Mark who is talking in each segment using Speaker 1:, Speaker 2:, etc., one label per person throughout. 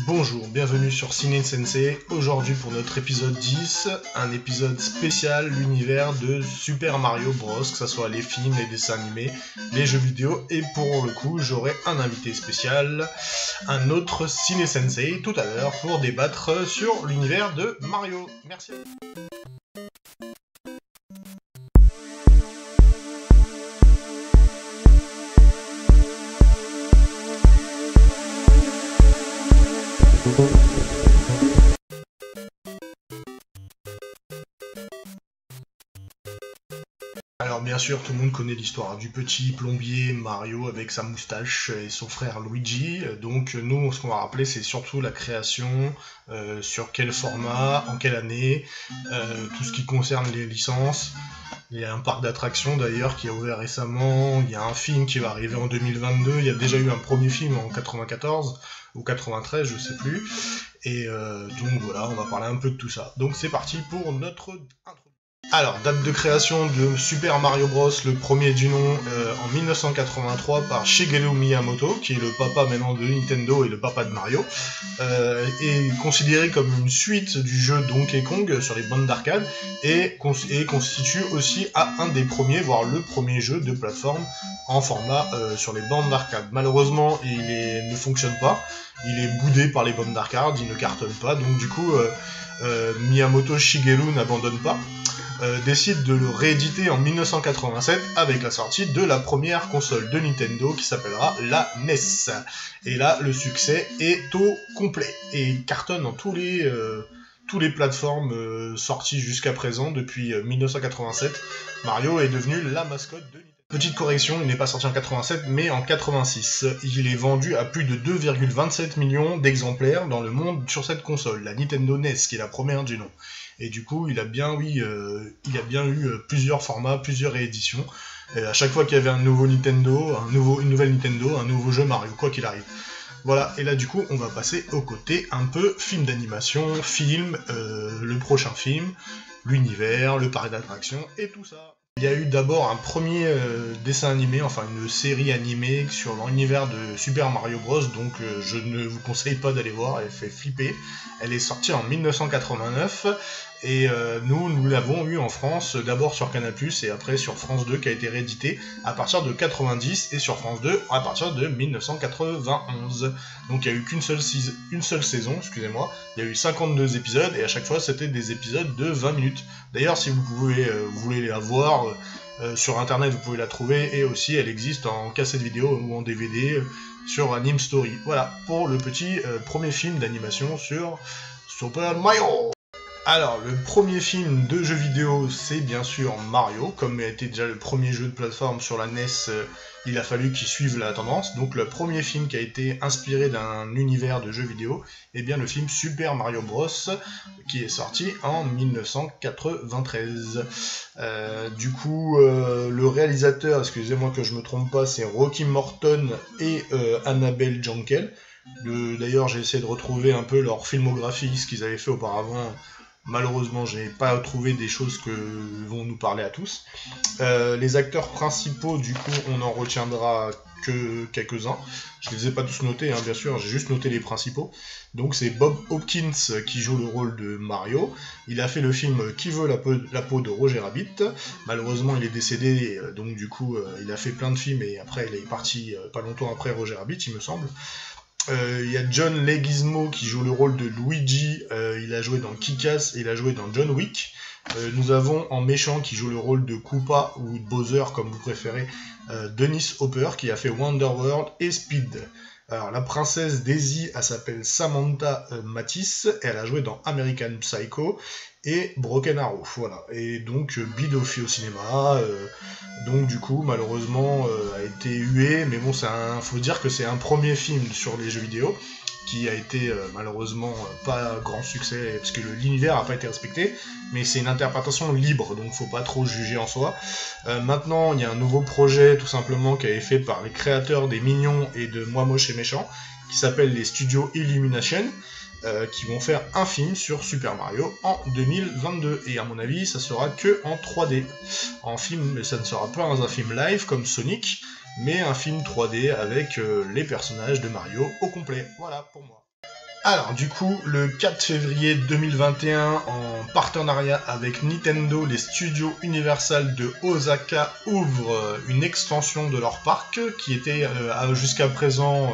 Speaker 1: Bonjour, bienvenue sur Ciné Sensei. Aujourd'hui pour notre épisode 10, un épisode spécial, l'univers de Super Mario Bros, que ce soit les films, les dessins animés, les jeux vidéo, et pour le coup j'aurai un invité spécial, un autre Ciné Sensei, tout à l'heure pour débattre sur l'univers de Mario. Merci à vous. Alors bien sûr, tout le monde connaît l'histoire du petit plombier Mario avec sa moustache et son frère Luigi. Donc nous, ce qu'on va rappeler, c'est surtout la création, sur quel format, en quelle année, tout ce qui concerne les licences. Il y a un parc d'attractions d'ailleurs qui a ouvert récemment, il y a un film qui va arriver en 2022, il y a déjà eu un premier film en 94 ou 93, je sais plus. Et donc voilà, on va parler un peu de tout ça. Donc c'est parti pour notre intro. Alors, date de création de Super Mario Bros, le premier du nom, en 1983 par Shigeru Miyamoto, qui est le papa maintenant de Nintendo et le papa de Mario, est considéré comme une suite du jeu Donkey Kong sur les bandes d'arcade, et constitue aussi un des premiers, voire le premier jeu de plateforme en format sur les bandes d'arcade. Malheureusement, il ne fonctionne pas, il est boudé par les bandes d'arcade, il ne cartonne pas, donc du coup, Miyamoto Shigeru n'abandonne pas. Décide de le rééditer en 1987 avec la sortie de la première console de Nintendo qui s'appellera la NES. Et là, le succès est au complet et cartonne dans tous les plateformes sorties jusqu'à présent depuis 1987. Mario est devenu la mascotte de Nintendo. Petite correction, il n'est pas sorti en 87 mais en 86. Il est vendu à plus de 2,27 millions d'exemplaires dans le monde sur cette console, la Nintendo NES, qui est la première du nom. Et du coup, il a bien eu plusieurs formats, plusieurs rééditions. Et à chaque fois qu'il y avait un nouveau Nintendo, une nouvelle Nintendo, un nouveau jeu Mario, quoi qu'il arrive. Voilà, et là du coup, on va passer au côté un peu film d'animation, le prochain film, l'univers, le parc d'attractions et tout ça. Il y a eu d'abord un premier dessin animé, enfin une série animée sur l'univers de Super Mario Bros, donc je ne vous conseille pas d'aller voir, elle fait flipper. Elle est sortie en 1989, et nous l'avons eu en France, d'abord sur Canal+, et après sur France 2, qui a été réédité à partir de 90, et sur France 2 à partir de 1991. Donc il n'y a eu une seule saison, excusez-moi, il y a eu 52 épisodes, et à chaque fois c'était des épisodes de 20 minutes. D'ailleurs, si vous voulez la voir, sur internet vous pouvez la trouver, et aussi elle existe en cassette vidéo ou en DVD sur Anime Story. Voilà pour le petit premier film d'animation sur Super Mario. Alors, le premier film de jeu vidéo, c'est bien sûr Mario. Comme a été déjà le premier jeu de plateforme sur la NES, il a fallu qu'il suive la tendance. Donc le premier film qui a été inspiré d'un univers de jeux vidéo, est bien le film Super Mario Bros, qui est sorti en 1993. Du coup, le réalisateur, excusez-moi que je me trompe pas, c'est Rocky Morton et Annabelle Jankel. D'ailleurs, j'ai essayé de retrouver un peu leur filmographie, ce qu'ils avaient fait auparavant. Malheureusement, j'ai pas trouvé des choses que vont nous parler à tous. Les acteurs principaux, du coup, on en retiendra que quelques-uns. Je les ai pas tous notés, hein, bien sûr, j'ai juste noté les principaux. Donc c'est Bob Hopkins qui joue le rôle de Mario. Il a fait le film Qui veut la peau de Roger Rabbit. Malheureusement, il est décédé, donc du coup, il a fait plein de films et après, il est parti pas longtemps après Roger Rabbit, il me semble. Il y a John Leguizamo qui joue le rôle de Luigi, il a joué dans Kick-Ass et il a joué dans John Wick. Nous avons en méchant qui joue le rôle de Koopa ou Bowser comme vous préférez, Dennis Hopper qui a fait Wonderworld et Speed. Alors la princesse Daisy, elle s'appelle Samantha Mathis et elle a joué dans American Psycho et Broken Arrow, voilà. Et donc bide au cinéma, donc du coup malheureusement a été hué, mais bon faut dire que c'est un premier film sur les jeux vidéo qui a été malheureusement pas grand succès parce que l'univers n'a pas été respecté, mais c'est une interprétation libre, donc faut pas trop juger en soi. Maintenant il y a un nouveau projet tout simplement qui a été fait par les créateurs des Mignons et de Moi Moche et Méchant, qui s'appelle les studios Illumination, qui vont faire un film sur Super Mario en 2022, et à mon avis ça sera que en 3D. En film, ça ne sera pas un film live comme Sonic, mais un film 3D avec les personnages de Mario au complet. Voilà pour moi. Alors, du coup, le 4 février 2021, en partenariat avec Nintendo, les studios Universal de Osaka ouvrent une extension de leur parc qui était jusqu'à présent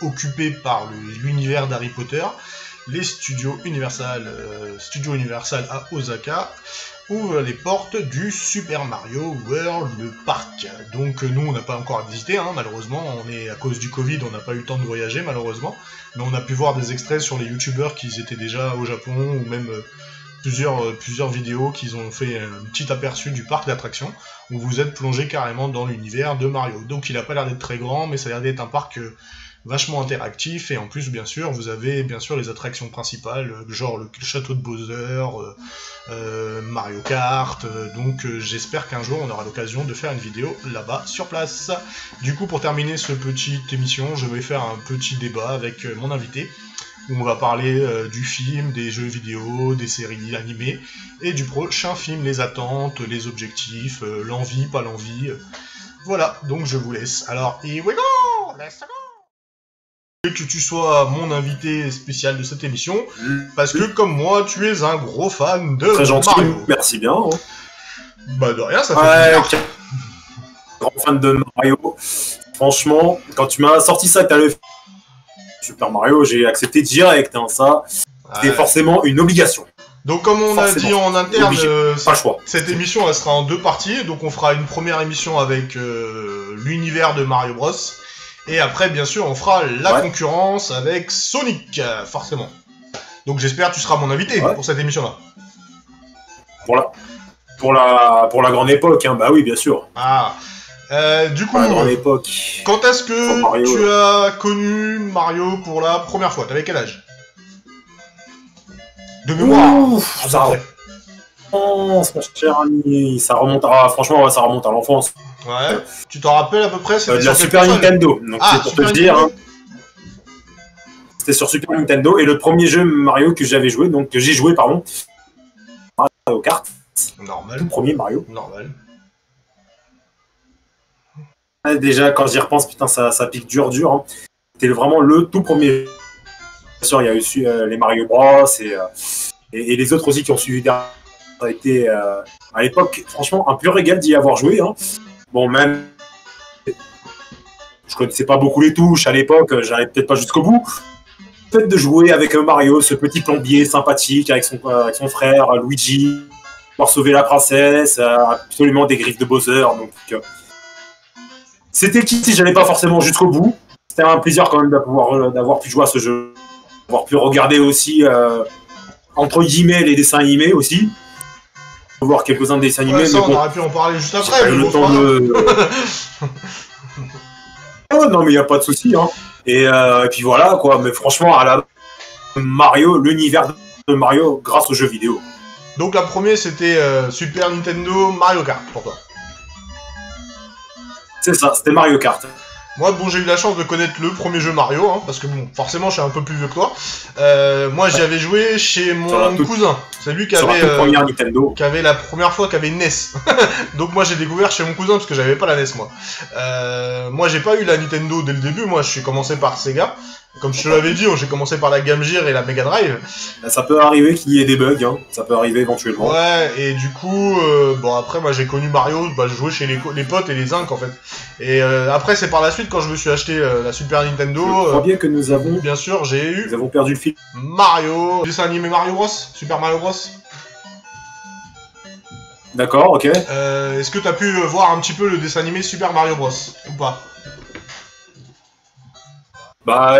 Speaker 1: occupé par l'univers d'Harry Potter. Les studios Universal à Osaka ouvrent les portes du Super Mario World Park. Donc nous, on n'a pas encore visité, hein, malheureusement. À cause du Covid, on n'a pas eu le temps de voyager, malheureusement. Mais on a pu voir des extraits sur les youtubeurs qui étaient déjà au Japon, ou même plusieurs vidéos qui ont fait un petit aperçu du parc d'attractions, où vous êtes plongé carrément dans l'univers de Mario. Donc il n'a pas l'air d'être très grand, mais ça a l'air d'être un parc vachement interactif, et en plus, bien sûr, vous avez les attractions principales, genre le château de Bowser, Mario Kart, donc j'espère qu'un jour on aura l'occasion de faire une vidéo là-bas sur place. Du coup, pour terminer cette petite émission, je vais faire un petit débat avec mon invité, où on va parler du film, des jeux vidéo, des séries animées, et du prochain film, les attentes, les objectifs, l'envie, pas l'envie. Voilà, donc je vous laisse. Alors, here we go! Let's go! Que tu sois mon invité spécial de cette émission, parce que comme moi, tu es un gros fan de
Speaker 2: Très gentil,
Speaker 1: Mario.
Speaker 2: Merci bien.
Speaker 1: Bah de rien, ça fait plaisir.
Speaker 2: Grand fan de Mario. Franchement, quand tu m'as sorti ça, que t'as le Super Mario, j'ai accepté direct. Hein, ça, c'était forcément une obligation.
Speaker 1: Donc comme on a dit en interne,
Speaker 2: pas le choix.
Speaker 1: Cette émission elle sera en 2 parties. Donc on fera une première émission avec l'univers de Mario Bros. Et après, bien sûr, on fera la concurrence avec Sonic, forcément. Donc j'espère que tu seras mon invité pour cette émission-là.
Speaker 2: Pour la grande époque, hein, bah oui, bien sûr.
Speaker 1: Ah. Du coup,
Speaker 2: la grande époque.
Speaker 1: Quand est-ce que tu as connu Mario pour la première fois? T'avais quel âge? De mémoire.
Speaker 2: Ça remonte à, franchement, ça remonte à l'enfance.
Speaker 1: Ouais. Tu t'en rappelles à peu près?
Speaker 2: De la Super Nintendo. Donc c'est pour te dire. Hein, c'était sur Super Nintendo et le premier jeu Mario que j'avais joué, donc que j'ai joué, pardon, Mario Kart.
Speaker 1: Normal.
Speaker 2: Tout premier Mario.
Speaker 1: Normal.
Speaker 2: Déjà, quand j'y repense, putain, ça pique dur. Hein. C'était vraiment le tout premier. Bien sûr, il y a eu les Mario Bros et les autres aussi qui ont suivi derrière. Ça a été, à l'époque, franchement, un pur régal d'y avoir joué. Hein. Bon, même, je connaissais pas beaucoup les touches à l'époque, j'allais peut-être pas jusqu'au bout. Le fait de jouer avec Mario, ce petit plombier sympathique avec son frère Luigi, pour sauver la princesse, absolument des griffes de Bowser. Donc, c'était si j'allais pas forcément jusqu'au bout. C'était un plaisir quand même d'avoir pu jouer à ce jeu, d'avoir pu regarder aussi entre guillemets les dessins animés aussi. Voir quelques-uns des dessins animés.
Speaker 1: Ça,
Speaker 2: mais
Speaker 1: on aurait pu en parler juste après.
Speaker 2: Le temps de... oh, non, mais il n'y a pas de souci. Hein. Et puis voilà, quoi. Mais franchement, Mario, l'univers de Mario grâce aux jeux vidéo.
Speaker 1: Donc la première, c'était Super Nintendo Mario Kart pour toi.
Speaker 2: C'est ça, c'était Mario Kart.
Speaker 1: Moi, bon, j'ai eu la chance de connaître le premier jeu Mario, hein, parce que bon, forcément, je suis un peu plus vieux que toi. Moi, j'y avais joué chez mon cousin. C'est lui qui avait la première fois qu'avait une NES. Donc moi, j'ai découvert chez mon cousin parce que j'avais pas la NES, moi. Moi, j'ai pas eu la Nintendo dès le début. Moi, je suis commencé par Sega. Comme je te l'avais dit, j'ai commencé par la Game Gear et la Mega Drive.
Speaker 2: Ça peut arriver qu'il y ait des bugs, hein. Ça peut arriver éventuellement.
Speaker 1: Ouais, et du coup, bon après moi j'ai connu Mario, je jouais chez les potes et les zincs en fait. Et après c'est par la suite quand je me suis acheté la Super Nintendo.
Speaker 2: Je crois bien que nous avons...
Speaker 1: Bien sûr, nous
Speaker 2: avons perdu le fil.
Speaker 1: Mario, dessin animé Mario Bros, Super Mario Bros.
Speaker 2: D'accord, ok.
Speaker 1: Est-ce que t'as pu voir un petit peu le dessin animé Super Mario Bros ou pas?
Speaker 2: Bah,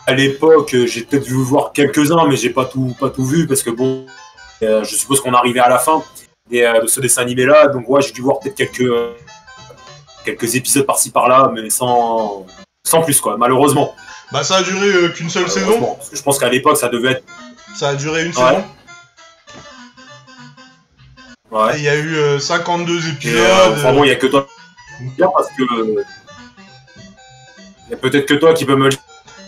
Speaker 2: à l'époque, j'ai peut-être vu voir quelques-uns, mais j'ai pas tout vu, parce que bon, je suppose qu'on arrivait à la fin de ce dessin animé-là, donc ouais, j'ai dû voir peut-être quelques épisodes par-ci par-là, mais sans plus, quoi, malheureusement.
Speaker 1: Bah, ça a duré qu'une seule saison.
Speaker 2: Parce que je pense qu'à l'époque, ça devait être...
Speaker 1: Ça a duré une saison. Ouais. Il y a eu 52 épisodes.
Speaker 2: Enfin bon, il y a que toi. Parce que... Il y a peut-être que toi qui peux me le dire.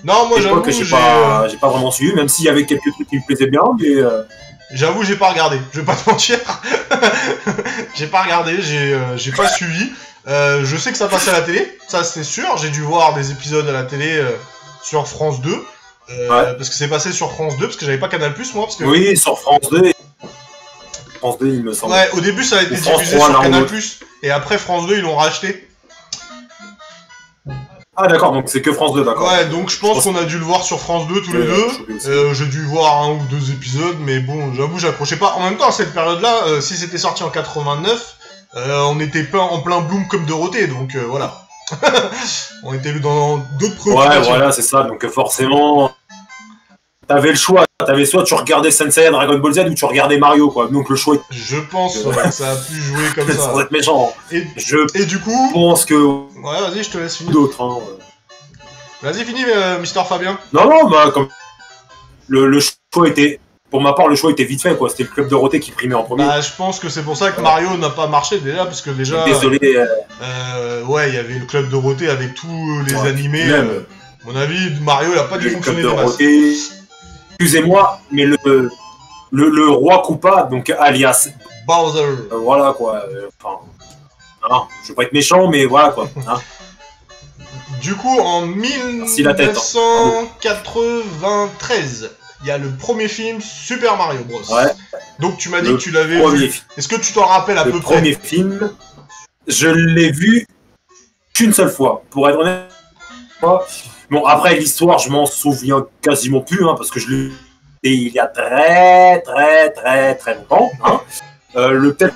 Speaker 1: Non, moi j'avoue que
Speaker 2: j'ai pas vraiment suivi, même s'il y avait quelques trucs qui me plaisaient bien, mais...
Speaker 1: J'avoue, j'ai pas regardé, je vais pas te mentir. J'ai pas regardé, j'ai pas suivi. Je sais que ça passait à la télé, ça c'est sûr. J'ai dû voir des épisodes à la télé sur France 2. Parce que c'est passé sur France 2, parce que j'avais pas Canal+, moi, parce que...
Speaker 2: Oui, sur France 2. France 2, il me semble.
Speaker 1: Ouais, au début, ça a été diffusé
Speaker 2: 3,
Speaker 1: sur Canal+, et après France 2, ils l'ont racheté.
Speaker 2: Ah d'accord, donc c'est que France 2, d'accord.
Speaker 1: Ouais, donc je pense qu'on a dû le voir sur France 2 tous les deux. J'ai dû voir 1 ou 2 épisodes, mais bon, j'avoue, j'accrochais pas. En même temps, à cette période-là, si c'était sorti en 89, on était pas en plein boom comme Dorothée, donc voilà. On était dans d'autres préoccupations.
Speaker 2: Ouais, voilà, c'est ça, donc forcément... T'avais le choix, t'avais soit tu regardais Sensei Dragon Ball Z ou tu regardais Mario, quoi. Donc le choix...
Speaker 1: Je pense que ça a pu jouer comme ça.
Speaker 2: Sans être méchant.
Speaker 1: Et du coup...
Speaker 2: Je pense que...
Speaker 1: Ouais, vas-y, je te laisse finir.
Speaker 2: D'autres, hein.
Speaker 1: Vas-y, finis, Mister Fabien.
Speaker 2: Non, bah, comme... Le choix était... Pour ma part, le choix était vite fait, quoi. C'était le club Dorothée qui primait en premier.
Speaker 1: Bah, je pense que c'est pour ça que Mario n'a pas marché, déjà, parce que déjà...
Speaker 2: Désolé.
Speaker 1: Ouais, il y avait le club Dorothée avec tous les animés. À mon avis, Mario, il a pas dû fonctionner de base.
Speaker 2: Excusez-moi, mais le roi Koopa, donc alias
Speaker 1: Bowser.
Speaker 2: Voilà quoi. Enfin, hein, je veux pas être méchant, mais voilà quoi. Hein.
Speaker 1: Du coup, en 1993, il y a le premier film Super Mario Bros.
Speaker 2: Ouais.
Speaker 1: Donc tu m'as dit que tu l'avais vu. Est-ce que tu t'en rappelles à peu près?
Speaker 2: Le premier film, je l'ai vu qu'une seule fois, pour être honnête. Bon, après l'histoire, je m'en souviens quasiment plus, hein, parce que je l'ai vu il y a très longtemps. Hein. Le peut-être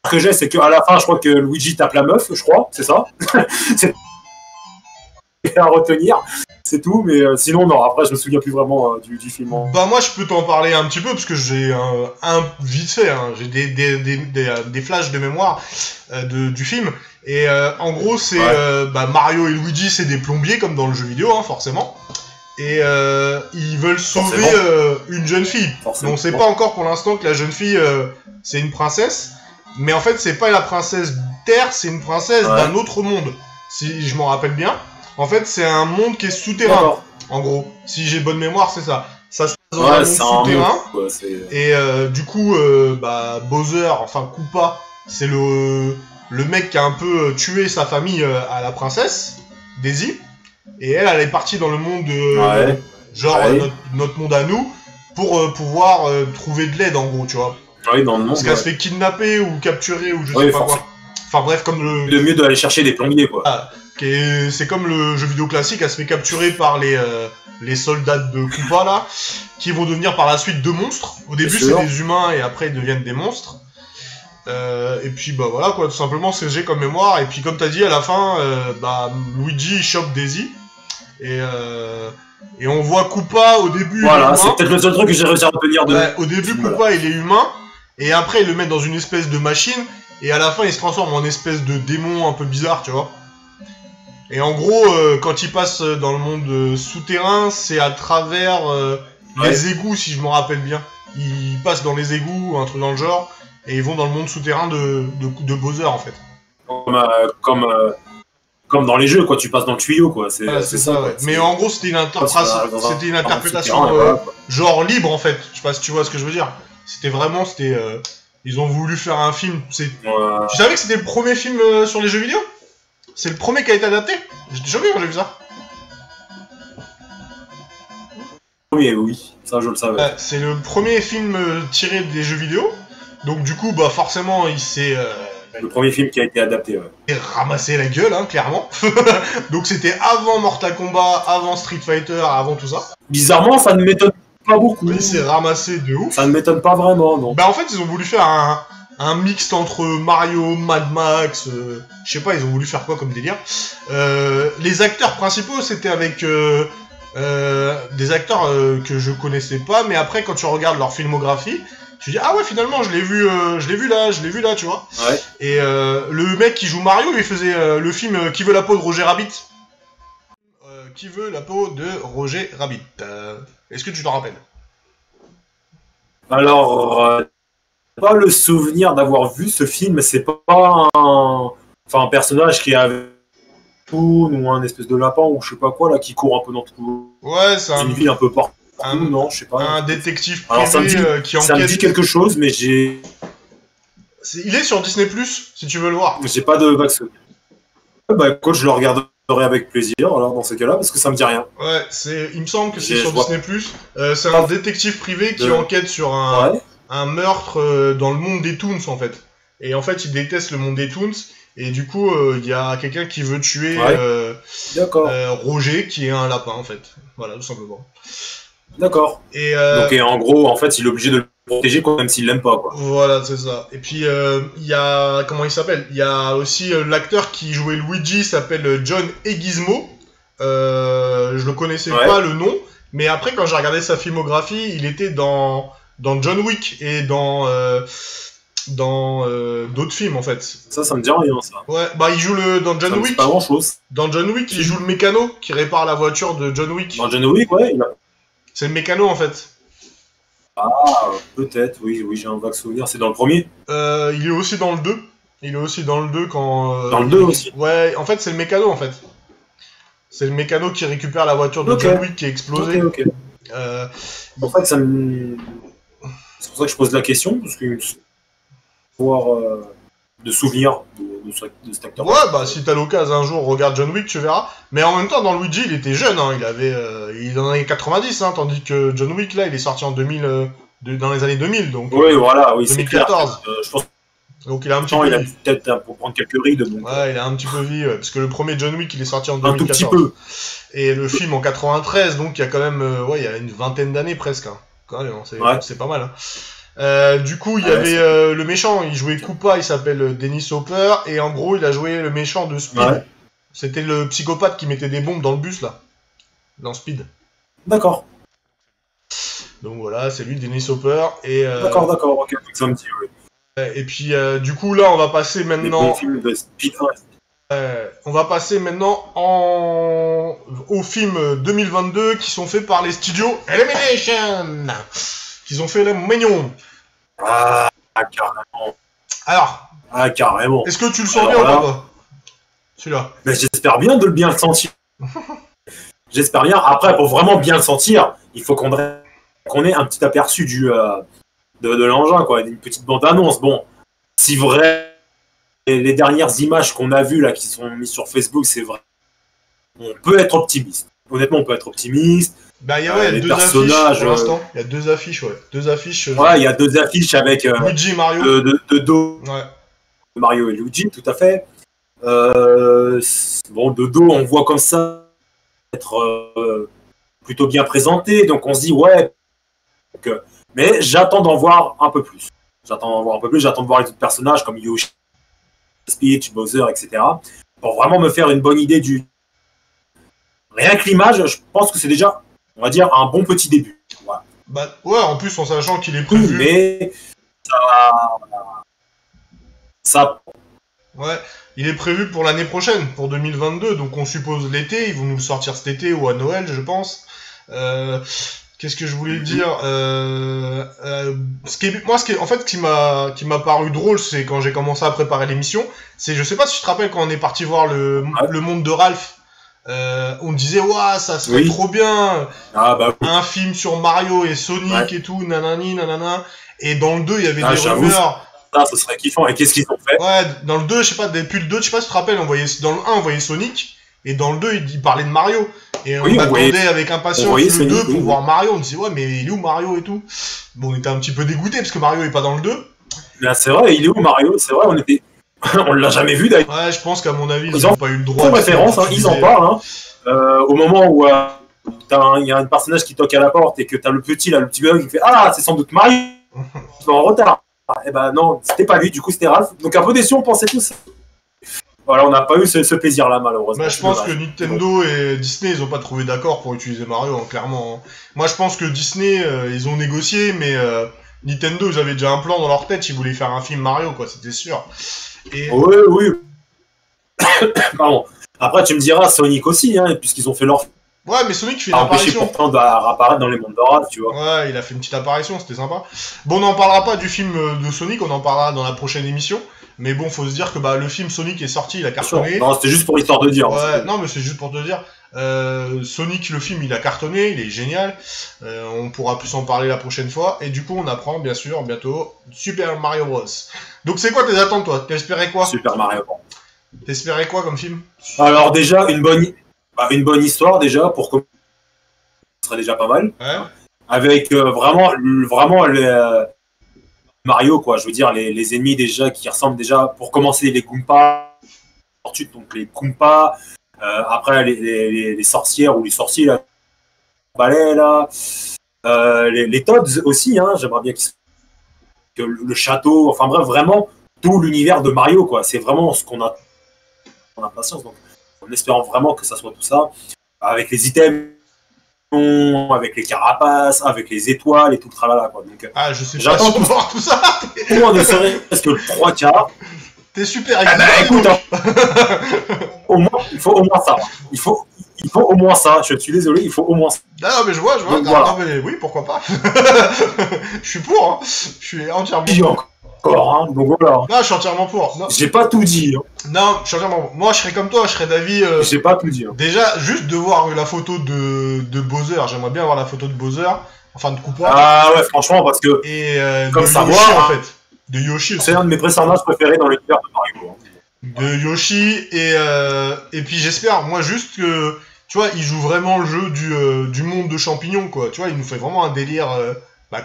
Speaker 2: que j'ai, c'est qu'à la fin, je crois que Luigi tape la meuf, je crois, c'est ça. C'est à retenir, c'est tout, mais sinon, non, après, je me souviens plus vraiment du film.
Speaker 1: Bah, moi, je peux t'en parler un petit peu, parce que j'ai un vite fait, hein, j'ai des flashs de mémoire du film. Et en gros, c'est Mario et Luigi, c'est des plombiers, comme dans le jeu vidéo, hein, forcément. Et ils veulent sauver une jeune fille. Mais on sait pas encore pour l'instant que la jeune fille, c'est une princesse. Mais en fait, c'est pas la princesse Terre, c'est une princesse d'un autre monde. Si je m'en rappelle bien. En fait, c'est un monde qui est souterrain. En gros, si j'ai bonne mémoire, c'est ça. Ça se passe dans un monde souterrain. Et du coup, Bowser, enfin Koopa, c'est le mec qui a un peu tué sa famille à la princesse, Daisy. Et elle est partie dans le monde, notre monde à nous, pour pouvoir trouver de l'aide, en gros, tu vois.
Speaker 2: Oui, dans le monde.
Speaker 1: Parce qu'elle se fait kidnapper ou capturer ou je sais pas quoi. Enfin bref, comme
Speaker 2: le mieux d'aller chercher des plombiers, quoi.
Speaker 1: Ah, c'est comme le jeu vidéo classique, elle se fait capturer par les soldats de Koopa, là, qui vont devenir par la suite 2 monstres. Au début, c'est des humains et après, ils deviennent des monstres. Et puis bah voilà quoi, tout simplement c'est ce que j'ai comme mémoire. Et puis comme t'as dit à la fin, Luigi chope Daisy et on voit Koopa au début.
Speaker 2: Voilà, c'est peut-être le seul truc que j'ai réussi à retenir de.
Speaker 1: Ouais, au début Koopa il est humain et après ils le mettent dans une espèce de machine et à la fin il se transforme en espèce de démon un peu bizarre, tu vois. Et en gros quand il passe dans le monde souterrain, c'est à travers les égouts si je me rappelle bien. Il passe dans les égouts, un truc dans le genre. Et ils vont dans le monde souterrain de Bowser, en fait.
Speaker 2: Comme dans les jeux, quoi. Tu passes dans le tuyau, quoi. C'est ça,
Speaker 1: ouais. Mais en gros, c'était une interprétation genre libre, en fait. Je sais pas si tu vois ce que je veux dire. C'était vraiment... ils ont voulu faire un film... Tu savais que c'était le premier film sur les jeux vidéo? C'est le premier qui a été adapté? J'étais choqué quand j'ai vu ça.
Speaker 2: Oui, ça je le savais.
Speaker 1: C'est le premier film tiré des jeux vidéo. Donc du coup, bah forcément, il s'est...
Speaker 2: le premier film qui a été adapté,
Speaker 1: ramassé la gueule, hein, clairement. Donc c'était avant Mortal Kombat, avant Street Fighter, avant tout ça.
Speaker 2: Bizarrement, ça ne m'étonne pas beaucoup.
Speaker 1: Il s'est ramassé de ouf.
Speaker 2: Ça ne m'étonne pas vraiment, non.
Speaker 1: Bah en fait, ils ont voulu faire un mixte entre Mario, Mad Max, je sais pas, ils ont voulu faire quoi comme délire. Les acteurs principaux, c'était avec... des acteurs que je connaissais pas, mais après, quand tu regardes leur filmographie... Tu dis, ah ouais, finalement, je l'ai vu là, tu vois.
Speaker 2: Ouais.
Speaker 1: Et le mec qui joue Mario, il faisait le film Qui veut la peau de Roger Rabbit. Qui veut la peau de Roger Rabbit. Est-ce que tu t'en rappelles?
Speaker 2: Alors, pas le souvenir d'avoir vu ce film, c'est pas un personnage qui a ou un espèce de lapin ou je sais pas quoi, là, qui court un peu dans tout.
Speaker 1: Ouais, c'est
Speaker 2: une ville un peu partout. Non, je sais pas.
Speaker 1: Un détective privé qui enquête.
Speaker 2: Ça me dit quelque chose, mais j'ai...
Speaker 1: Il est sur Disney+, si tu veux le voir.
Speaker 2: J'ai pas de vague. Bah écoute, je le regarde regarderai avec plaisir, alors, dans ces cas-là, parce que ça me dit rien.
Speaker 1: Ouais, il me semble que c'est
Speaker 2: Je
Speaker 1: sur
Speaker 2: vois.
Speaker 1: Disney+. C'est un détective privé qui enquête sur
Speaker 2: Ouais,
Speaker 1: un meurtre dans le monde des Toons, en fait. Et en fait, il déteste le monde des Toons. Et du coup, il y a quelqu'un qui veut tuer
Speaker 2: Ouais. D'accord.
Speaker 1: Roger, qui est un lapin, en fait. Voilà, tout simplement.
Speaker 2: D'accord.
Speaker 1: Et
Speaker 2: Donc, et en gros, en fait, il est obligé de le protéger, quoi, même s'il l'aime pas, quoi.
Speaker 1: voilà, c'est ça. Et puis, il y a... Comment il s'appelle? Il y a aussi l'acteur qui jouait Luigi, s'appelle John Leguizamo. Je le connaissais pas, le nom. Mais après, quand j'ai regardé sa filmographie, il était dans John Wick et dans d'autres films, en fait.
Speaker 2: Ça me dit rien, ça.
Speaker 1: Ouais, bah il joue dans John
Speaker 2: Ça me dit
Speaker 1: Wick.
Speaker 2: pas grand-chose.
Speaker 1: Dans John Wick, il joue le mécano qui répare la voiture de John Wick.
Speaker 2: Dans John Wick, ouais,
Speaker 1: C'est le mécano, en fait.
Speaker 2: Ah, peut-être, oui, j'ai un vague souvenir. C'est dans le premier?
Speaker 1: Il est aussi dans le 2. Il est aussi dans le 2 quand...
Speaker 2: Dans le 2 aussi?
Speaker 1: Ouais, en fait, c'est le mécano, en fait. C'est le mécano qui récupère la voiture de John Wick qui est explosée.
Speaker 2: Ok. En fait, c'est pour ça que je pose la question, parce que voir de souvenirs de cet acteur.
Speaker 1: Ouais, bah si t'as l'occasion un jour, regarde John Wick, tu verras. Mais en même temps, dans Luigi, il était jeune, hein. Il en avait 90, hein, tandis que John Wick, là, il est sorti en 2000, dans les années 2000, donc...
Speaker 2: Oui, voilà, oui, c'est clair.
Speaker 1: 2014.
Speaker 2: Je pense
Speaker 1: Donc il a un petit
Speaker 2: il
Speaker 1: peu...
Speaker 2: a peut-être pour prendre quelques rides. Donc,
Speaker 1: ouais, il a un petit peu vieilli, parce que le premier John Wick, il est sorti en
Speaker 2: un
Speaker 1: 2014.
Speaker 2: tout petit peu.
Speaker 1: Et le film en 93, donc il y a quand même... il y a une vingtaine d'années presque, hein. Quand même, c'est pas mal, hein. Du coup, il y avait le méchant, il jouait Koopa, il s'appelle Dennis Hopper, et en gros, il a joué le méchant de Speed.
Speaker 2: Ouais.
Speaker 1: C'était le psychopathe qui mettait des bombes dans le bus, là, dans Speed.
Speaker 2: D'accord.
Speaker 1: Donc voilà, c'est lui, Dennis Hopper. Et,
Speaker 2: D'accord, ok, donc ça me dit, oui.
Speaker 1: Et puis, du coup, là, on va passer
Speaker 2: Les
Speaker 1: maintenant...
Speaker 2: bons films de Speed.
Speaker 1: on va passer maintenant aux films 2022 qui sont faits par les studios Elimination, qu'ils ont fait les mignons.
Speaker 2: Ah, carrément.
Speaker 1: Alors,
Speaker 2: Carrément.
Speaker 1: est-ce que tu le sens bien ou pas, toi, celui-là?
Speaker 2: Mais j'espère bien de bien le sentir. J'espère bien. Après, pour vraiment bien le sentir, il faut qu'on ait un petit aperçu de l'engin, quoi, une petite bande-annonce. Bon, si vrai, les dernières images qu'on a vues là, qui sont mises sur Facebook, c'est vrai. On peut être optimiste. Honnêtement, on peut être optimiste.
Speaker 1: Bah, il y a
Speaker 2: les
Speaker 1: deux
Speaker 2: personnages,
Speaker 1: affiches pour l'instant. Il y a deux affiches, ouais. Deux affiches.
Speaker 2: Ouais, il y a deux affiches avec
Speaker 1: Luigi et Mario.
Speaker 2: de dos.
Speaker 1: Ouais.
Speaker 2: Mario et Luigi, tout à fait. Bon, de dos, on voit comme ça être plutôt bien présenté, donc on se dit ouais. Mais j'attends d'en voir un peu plus. J'attends de voir les autres personnages comme Yoshi, Peach, Bowser, etc. Pour vraiment me faire une bonne idée du. Rien que l'image, je pense que c'est déjà, on va dire, un bon petit début. Voilà.
Speaker 1: Bah, ouais, en plus, en sachant qu'il est prévu.
Speaker 2: Mais ça.
Speaker 1: Ouais, il est prévu pour l'année prochaine, pour 2022, donc on suppose l'été, ils vont nous le sortir cet été ou à Noël, je pense. Qu'est-ce que je voulais dire en fait, ce qui m'a paru drôle, c'est quand j'ai commencé à préparer l'émission, c'est, je sais pas si tu te rappelles quand on est parti voir le monde de Ralph, on disait, ouah, ça serait trop bien, un film sur Mario et Sonic et tout, nanani, nanana, et dans le 2, il y avait des rumeurs.
Speaker 2: Ça serait kiffant. Et qu'est-ce qu'ils ont fait?
Speaker 1: Ouais, dans le 2, je sais pas, depuis le 2, je sais pas si tu te rappelles, dans le 1, on voyait Sonic, et dans le 2, il parlait de Mario. Et on attendait avec impatience le 2 pour voir Mario. On disait, ouais, mais il est où Mario et tout? Bon, on était un petit peu dégoûtés parce que Mario est pas dans le 2.
Speaker 2: Là, c'est vrai, il est où Mario? C'est vrai, on l'a jamais vu d'ailleurs.
Speaker 1: Ouais, je pense qu'à mon avis, ils ont pas eu le droit.
Speaker 2: Pour référence, ils en parlent. Au moment où il y a un personnage qui toque à la porte et que t'as le petit bug qui fait, ah, c'est sans doute Mario. Ils sont en retard. Eh ben non, c'était pas lui, du coup c'était Ralph. Donc un peu déçu, on pensait tous. Voilà, on n'a pas eu ce plaisir-là, malheureusement.
Speaker 1: Bah, je pense que Nintendo et Disney, ils ont pas trouvé d'accord pour utiliser Mario, hein, clairement. Moi, je pense que Disney, ils ont négocié, mais Nintendo, ils avaient déjà un plan dans leur tête, ils voulaient faire un film Mario, quoi, c'était sûr. Et...
Speaker 2: Oui. Pardon. Après, tu me diras Sonic aussi, hein, puisqu'ils ont fait leur.
Speaker 1: Ouais, mais Sonic fait une apparition.
Speaker 2: Pourtant d'apparaître dans les mondes d'Horace, tu vois.
Speaker 1: Ouais, il a fait une petite apparition, c'était sympa. Bon, on n'en parlera pas du film de Sonic, on en parlera dans la prochaine émission. Mais bon, faut se dire que le film Sonic est sorti, il a cartonné.
Speaker 2: Non, c'était juste pour l'histoire de dire.
Speaker 1: Ouais, non, mais c'est juste pour te dire. Sonic, le film, il a cartonné, il est génial. On pourra plus en parler la prochaine fois. Et du coup, on apprend, bien sûr, bientôt, Super Mario Bros. Donc, c'est quoi tes attentes, toi? T'espérais quoi?
Speaker 2: Super Mario Bros.
Speaker 1: T'espérais quoi comme film?
Speaker 2: Alors déjà, une bonne histoire déjà, pour commencer, ce serait déjà pas mal.
Speaker 1: Ouais.
Speaker 2: Avec vraiment Mario, quoi. Je veux dire, les ennemis déjà qui ressemblent déjà, pour commencer, les Goompas, donc les Goompas, après les sorcières ou les sorciers, là, balais, là, les Toads aussi, hein, j'aimerais bien que le château, enfin bref, vraiment tout l'univers de Mario, quoi. C'est vraiment ce qu'on a en impatience, donc en espérant vraiment que ça soit tout ça, avec les items, avec les carapaces, avec les étoiles et tout le tralala, quoi. Donc,
Speaker 1: Ah, je sais pas
Speaker 2: j'attends
Speaker 1: si on va voir tout ça.
Speaker 2: au moins ne serait-ce que le 3 quarts.
Speaker 1: T'es super
Speaker 2: Ah bah,
Speaker 1: excité.
Speaker 2: écoute, au moins, il faut au moins ça. Il faut au moins ça. Je suis désolé, il faut au moins ça.
Speaker 1: Non, mais je vois.
Speaker 2: Donc,
Speaker 1: Non,
Speaker 2: voilà.
Speaker 1: non, mais oui, pourquoi pas. Je suis pour, hein. Je suis entièrement
Speaker 2: Dis
Speaker 1: pour.
Speaker 2: encore, hein. Donc voilà.
Speaker 1: Non, je suis entièrement pour. Non,
Speaker 2: J'ai pas tout dit. Hein.
Speaker 1: non, je suis entièrement pour. Moi, je serais comme toi, je serais d'avis.
Speaker 2: J'ai pas tout dit. Hein.
Speaker 1: Déjà, juste de voir la photo de Bowser. J'aimerais bien voir la photo de Bowser. Enfin, de Koopa.
Speaker 2: Ah ouais, franchement, parce que
Speaker 1: Et
Speaker 2: comme
Speaker 1: de
Speaker 2: savoir,
Speaker 1: Yoshi, en
Speaker 2: hein.
Speaker 1: fait. De Yoshi aussi.
Speaker 2: C'est un de mes personnages préférés dans l'univers de Mario. Hein.
Speaker 1: De Yoshi et puis j'espère moi juste que tu vois il joue vraiment le jeu du monde de champignons quoi, tu vois il nous fait vraiment un délire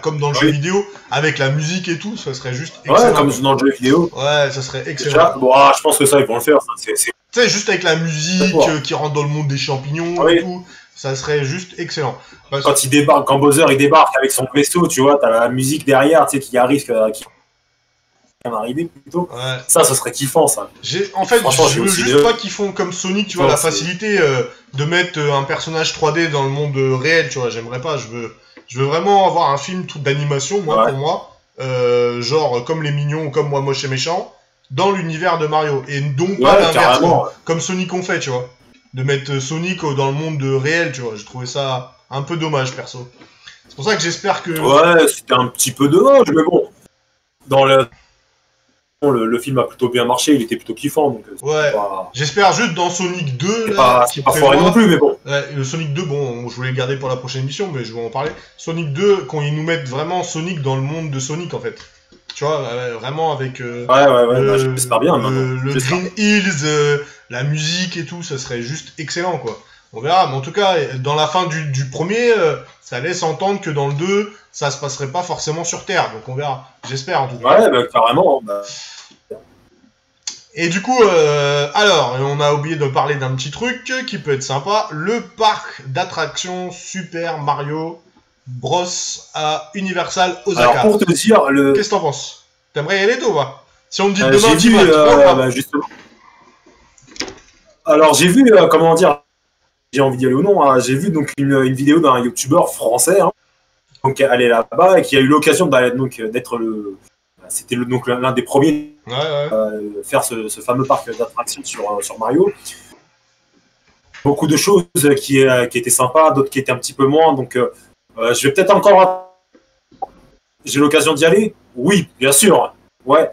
Speaker 1: comme dans le jeu vidéo avec la musique et tout, ça serait juste excellent.
Speaker 2: Ouais, comme dans le jeu vidéo.
Speaker 1: Ouais, ça serait excellent.
Speaker 2: Déjà, bon, je pense que ça ils vont le faire.
Speaker 1: Tu sais juste avec la musique qui rentre dans le monde des champignons et tout, ça serait juste excellent.
Speaker 2: Quand il débarque, quand Bowser il débarque avec son vaisseau, tu vois, t'as la musique derrière, tu sais qui arrive qui arriver plutôt.
Speaker 1: Ouais.
Speaker 2: Ça serait kiffant ça.
Speaker 1: En fait, je veux juste pas qu'ils font comme Sonic, tu vois, la facilité de mettre un personnage 3D dans le monde réel, tu vois, j'aimerais pas, je veux vraiment avoir un film tout d'animation, moi, pour moi, genre comme les mignons ou comme moi moche et méchant, dans l'univers de Mario. Et donc pas l'inverse, comme Sonic on fait, tu vois. De mettre Sonic dans le monde réel, tu vois, j'ai trouvé ça un peu dommage, perso. C'est pour ça que j'espère que...
Speaker 2: Ouais, c'était un petit peu dommage, mais bon, dans le film a plutôt bien marché, il était plutôt kiffant. Donc
Speaker 1: ouais, j'espère juste dans Sonic 2,
Speaker 2: c'est pas foiré non plus, mais bon.
Speaker 1: Ouais, le Sonic 2, bon, je voulais le garder pour la prochaine émission, mais je vais en parler. Sonic 2, quand ils nous mettent vraiment Sonic dans le monde de Sonic, en fait. Tu vois, vraiment avec...
Speaker 2: ouais, j'espère bien.
Speaker 1: Le Green Hills, la musique et tout, ça serait juste excellent, quoi. On verra, mais en tout cas, dans la fin du premier, ça laisse entendre que dans le 2, ça se passerait pas forcément sur Terre, donc on verra. J'espère, en tout cas.
Speaker 2: Ouais, carrément.
Speaker 1: Et du coup, alors, on a oublié de parler d'un petit truc qui peut être sympa, le parc d'attractions Super Mario Bros à Universal Osaka.
Speaker 2: Alors pour te dire,
Speaker 1: qu'est-ce que t'en penses? T'aimerais y aller toi ou pas? Si on te dit demain,
Speaker 2: j'ai vu, justement. Alors j'ai vu, comment dire, j'ai envie d'y aller ou non, hein, j'ai vu donc une vidéo d'un youtubeur français, hein, donc aller là-bas et qui a eu l'occasion d'être c'était donc l'un des premiers faire ce fameux parc d'attractions sur Mario. Beaucoup de choses qui étaient sympas, d'autres qui étaient un petit peu moins. Donc, je vais peut-être encore. J'ai l'occasion d'y aller. Oui, bien sûr. Ouais.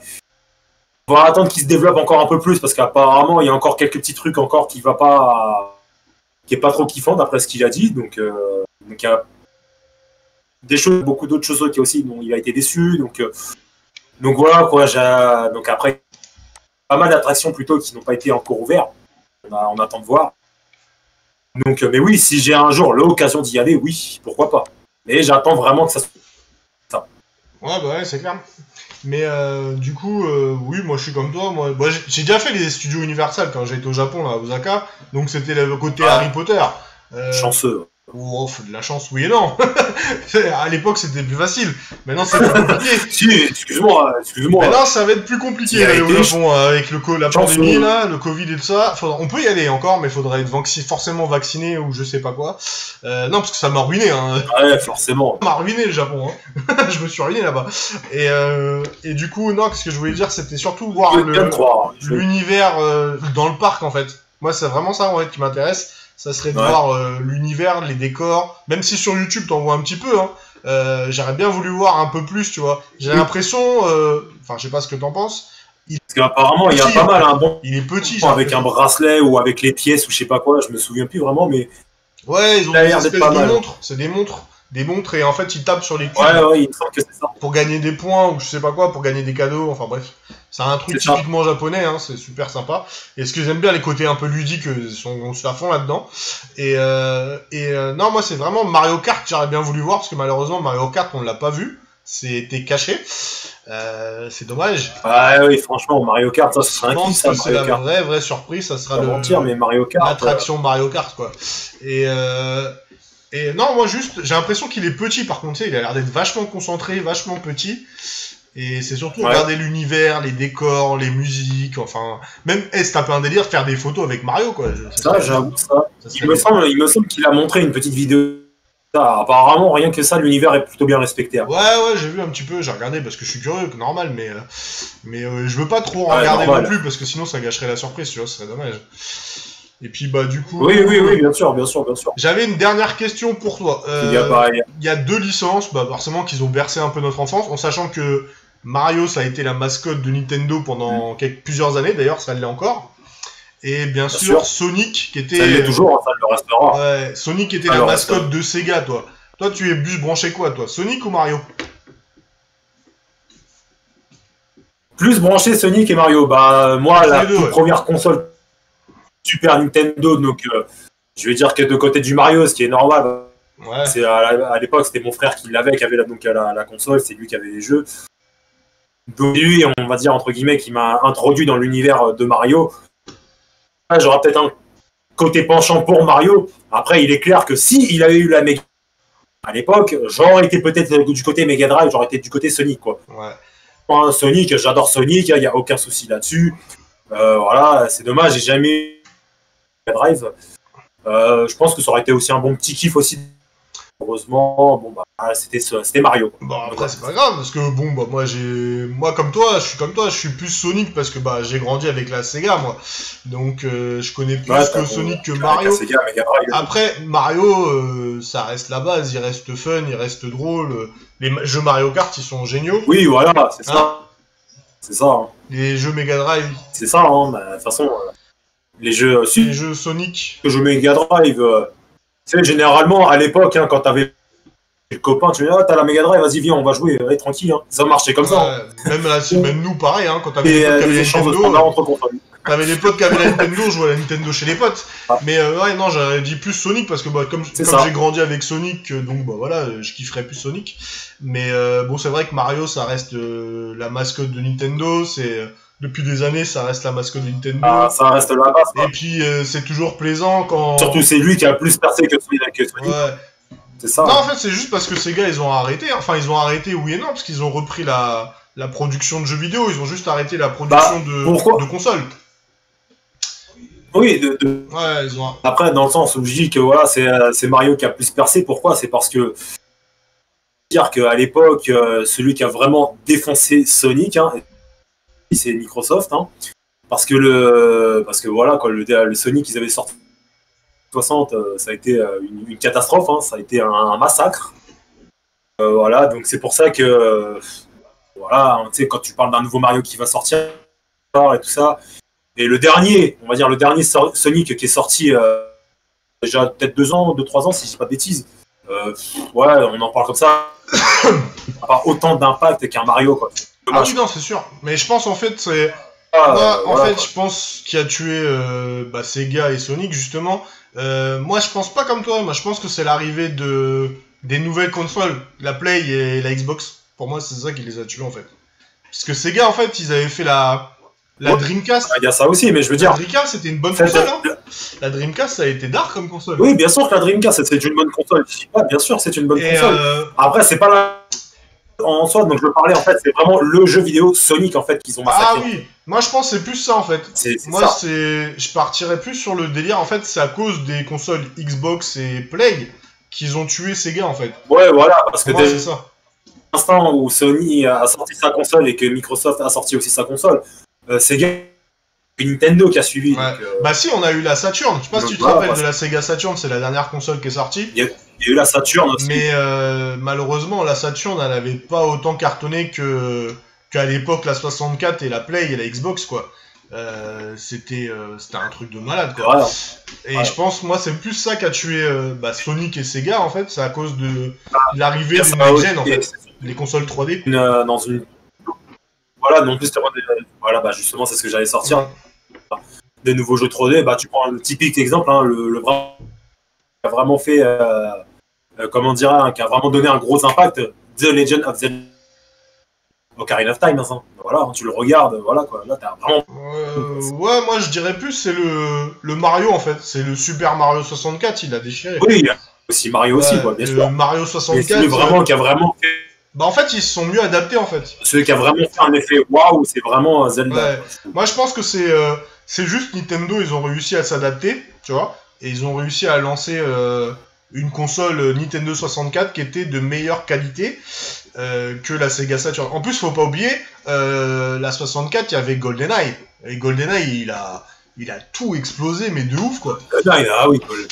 Speaker 2: On va attendre qu'il se développe encore un peu plus parce qu'apparemment il y a encore quelques petits trucs encore qui est pas trop kiffant d'après ce qu'il a dit. Donc il y a des choses, beaucoup d'autres choses qui aussi dont il a été déçu. Donc voilà quoi. Donc après pas mal d'attractions plutôt qui n'ont pas été encore ouvertes. On attend de voir. Donc mais oui, si j'ai un jour l'occasion d'y aller, oui, pourquoi pas. Mais j'attends vraiment que ça soit ça.
Speaker 1: Ouais, c'est clair. Mais du coup, oui, moi je suis comme toi. Moi j'ai déjà fait les studios Universal quand j'ai été au Japon, là, à Osaka. Donc c'était le côté Harry Potter.
Speaker 2: Chanceux.
Speaker 1: Oh, de la chance, oui et non. À l'époque, c'était plus facile. Maintenant, c'est plus compliqué.
Speaker 2: Si, excuse-moi.
Speaker 1: Maintenant, ça va être plus compliqué d'aller au Japon avec la pandémie, là, le Covid et tout ça. On peut y aller encore, mais il faudrait être forcément vacciné ou je sais pas quoi. Non, parce que ça m'a ruiné. Hein.
Speaker 2: Ouais, forcément.
Speaker 1: Ça m'a ruiné le Japon. Hein. Je me suis ruiné là-bas. Et du coup, non, ce que je voulais dire, c'était surtout voir l'univers dans le parc, en fait. Moi, c'est vraiment ça, en fait, qui m'intéresse. Ça serait de voir l'univers, les décors, même si sur YouTube t'en vois un petit peu, hein. J'aurais bien voulu voir un peu plus, tu vois. J'ai l'impression, enfin je sais pas ce que t'en penses.
Speaker 2: Parce qu'apparemment il y a pas mal un bon.
Speaker 1: Il est petit,
Speaker 2: avec un bracelet ou avec les pièces ou je sais pas quoi, je me souviens plus vraiment, mais.
Speaker 1: Ouais, ils ont des espèces de montres, c'est des montres. des montres et en fait ils tapent sur les cubes
Speaker 2: Ouais, il me semble que c'est ça.
Speaker 1: pour gagner des points ou je sais pas quoi, pour gagner des cadeaux, enfin bref. C'est un truc typiquement japonais, hein, c'est super sympa. Et ce que j'aime bien, les côtés un peu ludiques, on se la font là-dedans. Non, moi c'est vraiment Mario Kart, j'aurais bien voulu voir, parce que malheureusement Mario Kart on l'a pas vu, c'était caché. C'est dommage.
Speaker 2: Oui, franchement, Mario Kart, ça serait un kiff, ça,
Speaker 1: c'est la vraie surprise, ça sera
Speaker 2: mais Mario Kart,
Speaker 1: l'attraction Mario Kart, quoi. Et non, moi juste, j'ai l'impression qu'il est petit, par contre, il a l'air d'être vachement concentré, vachement petit. Et c'est surtout regarder l'univers, les décors, les musiques, enfin... Même, se taper un délire, faire des photos avec Mario, quoi.
Speaker 2: Ça, j'avoue ça. Il me semble qu'il a montré une petite vidéo. Apparemment, rien que ça, l'univers est plutôt bien respecté. Hein.
Speaker 1: Ouais, j'ai vu un petit peu, j'ai regardé parce que je suis curieux, normal, mais je veux pas trop regarder non plus parce que sinon ça gâcherait la surprise, tu vois, ce serait dommage. Et puis bah du coup...
Speaker 2: Oui, bien sûr.
Speaker 1: J'avais une dernière question pour toi. Il y a 2 licences, bah forcément qu'ils ont bercé un peu notre enfance, en sachant que Mario, ça a été la mascotte de Nintendo pendant plusieurs années, d'ailleurs, ça l'est encore. Et bien sûr, Sonic, qui était...
Speaker 2: Ça l'est toujours, ça le restera.
Speaker 1: Ouais, Sonic était la mascotte de Sega, toi. Toi, tu es plus branché quoi, toi? Sonic ou Mario?
Speaker 2: Plus branché Sonic et Mario. Bah, moi, la première console Super Nintendo, donc je vais dire que de côté du Mario, ce qui est normal.
Speaker 1: Ouais.
Speaker 2: C'est à l'époque, c'était mon frère qui l'avait, qui avait la console, c'est lui qui avait les jeux. Donc lui, on va dire entre guillemets, qui m'a introduit dans l'univers de Mario. J'aurais peut-être un côté penchant pour Mario. Après, il est clair que si il avait eu la Mega à l'époque, j'aurais été peut-être du côté Mega Drive, j'aurais été du côté Sonic, quoi.
Speaker 1: Ouais.
Speaker 2: Sonic, j'adore Sonic, il n'y a aucun souci là-dessus. Voilà, c'est dommage, j'ai jamais eu Mega Drive. Je pense que ça aurait été aussi un bon petit kiff aussi. Heureusement, bon bah c'était Mario.
Speaker 1: Bon après c'est pas grave parce que bon bah moi comme toi, je suis plus Sonic parce que bah j'ai grandi avec la Sega moi. Donc je connais plus que Sonic que Mario.
Speaker 2: Sega,
Speaker 1: après Mario ça reste la base, il reste fun, il reste drôle. Les jeux Mario Kart ils sont géniaux.
Speaker 2: Oui voilà, c'est ça. C'est ça. Hein.
Speaker 1: Les jeux Mega Drive.
Speaker 2: C'est ça hein, de toute façon les jeux
Speaker 1: Sonic.
Speaker 2: Les jeux Mega Drive tu sais, généralement, à l'époque, hein, quand t'avais le copain, tu dis, ah, t'as la Mega Drive, vas-y, viens, on va jouer, allez, tranquille, hein. Ça marchait comme ça.
Speaker 1: Même nous, pareil, hein, quand t'avais les Nintendo, t'avais les potes qui avaient la Nintendo, on jouait à la Nintendo chez les potes. Ah. Mais ouais, non, j'aurais dit plus Sonic, parce que bah, comme j'ai grandi avec Sonic, donc bah voilà, je kifferais plus Sonic. Mais bon, c'est vrai que Mario, ça reste la mascotte de Nintendo, depuis des années, ça reste la mascotte de Nintendo.
Speaker 2: Ah, ça reste la base.
Speaker 1: Et puis, c'est toujours plaisant quand...
Speaker 2: Surtout, c'est lui qui a plus percé que Sonic.
Speaker 1: Ouais.
Speaker 2: C'est ça.
Speaker 1: Non, en fait, c'est juste parce que ces gars, ils ont arrêté. Enfin, ils ont arrêté, oui et non, parce qu'ils ont repris la production de jeux vidéo. Ils ont juste arrêté la production de consoles.
Speaker 2: Oui,
Speaker 1: Ouais, ils ont...
Speaker 2: Après, dans le sens où je dis que voilà, c'est Mario qui a plus percé. Pourquoi? C'est parce que... dire qu'à l'époque, celui qui a vraiment défoncé Sonic... Hein, c'est Microsoft, hein, parce que voilà quoi, le Sonic qu'ils avaient sorti en 60, ça a été une catastrophe, hein, ça a été un massacre. Voilà, donc c'est pour ça que voilà, tu sais, quand tu parles d'un nouveau Mario qui va sortir et tout ça, et le dernier Sonic qui est sorti déjà peut-être 2 ans, si je dis pas de bêtises. Ouais, on en parle comme ça. Pas autant d'impact qu'un Mario quoi.
Speaker 1: Ah oui, non, c'est sûr. Mais je pense, en fait, c'est... je pense qu'il a tué Sega et Sonic, justement. Moi, je pense pas comme toi. Moi, je pense que c'est l'arrivée des nouvelles consoles, la Play et la Xbox. Pour moi, c'est ça qui les a tués, en fait. Parce que Sega, en fait, ils avaient fait la Dreamcast.
Speaker 2: Il y a ça aussi, mais je veux dire...
Speaker 1: La Dreamcast, c'était une bonne console, hein. La Dreamcast, ça a été dark comme console.
Speaker 2: Oui, bien sûr que la Dreamcast, c'est une bonne console. Bien sûr, c'est une bonne console. Après, c'est pas la... en soi, donc je veux parler en fait, c'est vraiment le jeu vidéo Sonic en fait qu'ils ont massacré.
Speaker 1: Ah oui, moi je pense que c'est plus ça en fait. Je partirais plus sur le délire en fait, c'est à cause des consoles Xbox et Play qu'ils ont tué Sega en fait.
Speaker 2: Ouais, voilà, parce que
Speaker 1: c'est ça.
Speaker 2: L'instant où Sony a sorti sa console et que Microsoft a sorti aussi sa console, Sega et Nintendo qui a suivi.
Speaker 1: Ouais.
Speaker 2: Donc,
Speaker 1: bah si, on a eu la Saturn. Je sais pas si tu te rappelles de la Sega Saturn, c'est la dernière console qui est sortie.
Speaker 2: Il y a eu la Saturn aussi.
Speaker 1: Mais malheureusement, la Saturn, elle n'avait pas autant cartonné qu'à l'époque la 64 et la Play et la Xbox, quoi. C'était un truc de malade, quoi.
Speaker 2: Ouais.
Speaker 1: Et je pense, moi, c'est plus ça qui a tué Sonic et Sega, en fait. C'est à cause de l'arrivée d'une next-gen, en fait. Les consoles 3D.
Speaker 2: Dans une... Voilà, non plus, voilà, bah justement, c'est ce que j'allais sortir. Des nouveaux jeux 3D, bah tu prends un typique exemple, hein, le vrai qui a vraiment fait, comment dire, hein, qui a vraiment donné un gros impact, The Legend of Zelda Ocarina of Time, hein. Voilà, hein, tu le regardes, voilà quoi, là t'as vraiment...
Speaker 1: ouais, moi je dirais plus c'est le Mario en fait, c'est le Super Mario 64, il a déchiré.
Speaker 2: Oui, il y a aussi Mario aussi, quoi, bien sûr.
Speaker 1: Mario 64,
Speaker 2: vraiment, qui a vraiment fait...
Speaker 1: Bah en fait ils se sont mieux adaptés en fait.
Speaker 2: Celui qui a vraiment fait un effet waouh, c'est vraiment Zelda.
Speaker 1: Ouais. Moi je pense que c'est juste Nintendo, ils ont réussi à s'adapter, tu vois, et ils ont réussi à lancer une console Nintendo 64 qui était de meilleure qualité que la Sega Saturn. En plus faut pas oublier, la 64 il y avait GoldenEye, et GoldenEye il a tout explosé, mais de ouf, quoi.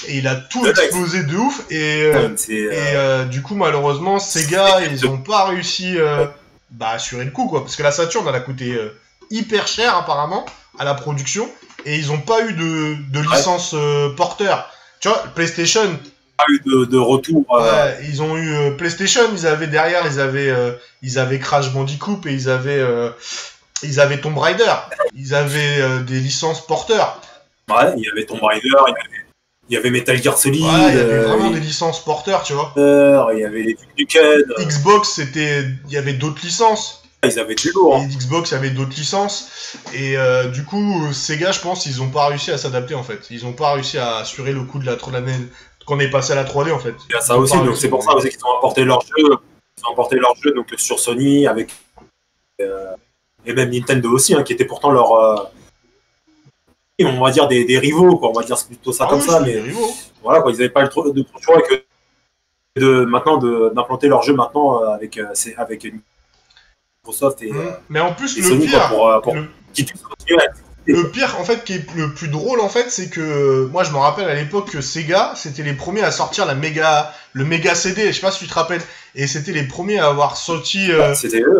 Speaker 1: Et il a tout explosé de ouf, et du coup, malheureusement, Sega, ils ont pas réussi à assurer le coup, quoi. Parce que la Saturn, elle a coûté hyper cher, apparemment, à la production, et ils ont pas eu de licence porteur. Tu vois, PlayStation...
Speaker 2: Pas eu de retour.
Speaker 1: Ouais, ils ont eu PlayStation, ils avaient Crash Bandicoot, et ils avaient Tomb Raider, ils avaient des licences porteurs.
Speaker 2: Ouais, il y avait Tomb Raider, il y avait Metal Gear Solid.
Speaker 1: Ouais, il y avait vraiment des licences porteurs, tu vois.
Speaker 2: Il y avait les Duken.
Speaker 1: Xbox, il y avait d'autres licences.
Speaker 2: Ils avaient du lourd.
Speaker 1: Et Xbox, il y avait d'autres licences. Et du coup, Sega, je pense, ils ont pas réussi à s'adapter, en fait. Ils ont pas réussi à assurer le coup de qu'on est passé à la 3D, en fait.
Speaker 2: Il y a ça aussi, donc c'est pour ça aussi qu'ils ont apporté leur jeu. Ils ont apporté leur jeu donc, sur Sony, avec... et même Nintendo aussi, hein, qui était pourtant leur... on va dire des rivaux, quoi. On va dire plutôt ça comme ça, mais
Speaker 1: des rivaux.
Speaker 2: Voilà, quoi. Ils n'avaient pas de choix que maintenant d'implanter leur jeu maintenant avec Microsoft et
Speaker 1: mais en plus
Speaker 2: et
Speaker 1: le
Speaker 2: Sony,
Speaker 1: pire,
Speaker 2: quoi, pour
Speaker 1: le pire en fait qui est le plus drôle en fait, c'est que moi je me rappelle à l'époque que Sega c'était les premiers à sortir le méga CD, je sais pas si tu te rappelles, et c'était les premiers à avoir sorti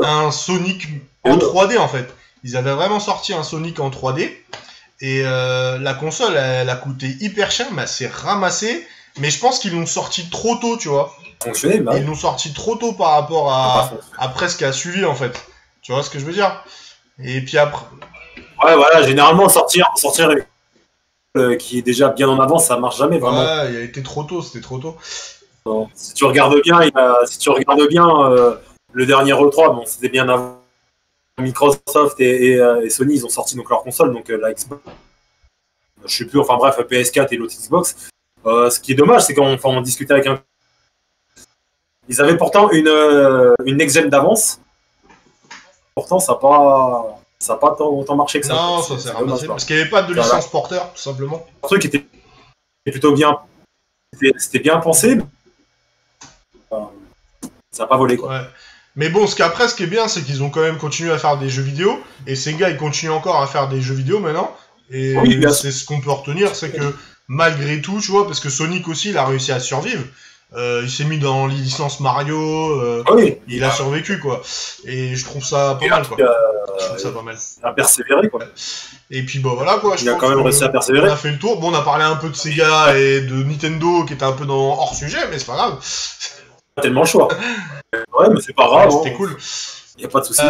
Speaker 1: un Sonic en 3D en fait. Ils avaient vraiment sorti un Sonic en 3D. Et la console, elle a coûté hyper cher, mais elle s'est ramassée. Mais je pense qu'ils l'ont sorti trop tôt, tu vois. Ils l'ont sorti trop tôt par rapport à ce qui a suivi, en fait. Tu vois ce que je veux dire? Et puis après...
Speaker 2: Ouais, voilà, généralement, sortir qui est déjà bien en avance, ça marche jamais, vraiment.
Speaker 1: Ouais, il a été trop tôt, c'était trop tôt.
Speaker 2: Bon, si tu regardes bien, le dernier E3, bon, c'était bien avant. Microsoft et Sony, ils ont sorti donc leur console, donc la Xbox. Je sais plus, enfin bref, PS4 et l'autre Xbox. Ce qui est dommage, c'est qu'on discutait avec un. Ils avaient pourtant une next-gen d'avance. Pourtant, ça n'a pas tant marché que ça.
Speaker 1: Non, ça s'est ramassé parce qu'il n'y avait pas de licence porteur, tout simplement.
Speaker 2: Un truc qui était plutôt bien. C'était bien pensé, mais ça n'a pas volé, quoi.
Speaker 1: Ouais. Mais bon, ce qui est bien, c'est qu'ils ont quand même continué à faire des jeux vidéo, et Sega, ils continuent encore à faire des jeux vidéo maintenant, et oui, c'est ce qu'on peut retenir, c'est que malgré tout, tu vois, parce que Sonic aussi, il a réussi à survivre, il s'est mis dans les licences Mario, il a survécu, quoi, et je trouve ça pas mal, quoi. Je trouve ça pas mal.
Speaker 2: Il a persévéré, quoi.
Speaker 1: Et puis, bah voilà, quoi,
Speaker 2: il a quand même réussi à persévérer.
Speaker 1: On a fait le tour, bon, on a parlé un peu de Sega et de Nintendo, qui était un peu hors sujet, mais c'est pas grave.
Speaker 2: Tellement le choix. Ouais, mais c'est pas grave.
Speaker 1: C'était cool.
Speaker 2: Y a pas de souci.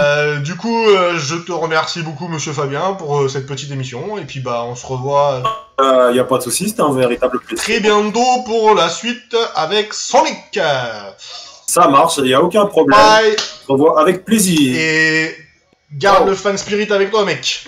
Speaker 1: Du coup, je te remercie beaucoup, monsieur Fabien, pour cette petite émission. Et puis, bah, on se revoit.
Speaker 2: Y a pas de souci, c'était un véritable plaisir.
Speaker 1: Très bientôt pour la suite avec Sonic.
Speaker 2: Ça marche, y a aucun problème.
Speaker 1: Bye.
Speaker 2: On se revoit avec plaisir.
Speaker 1: Et garde le fan spirit avec toi, mec.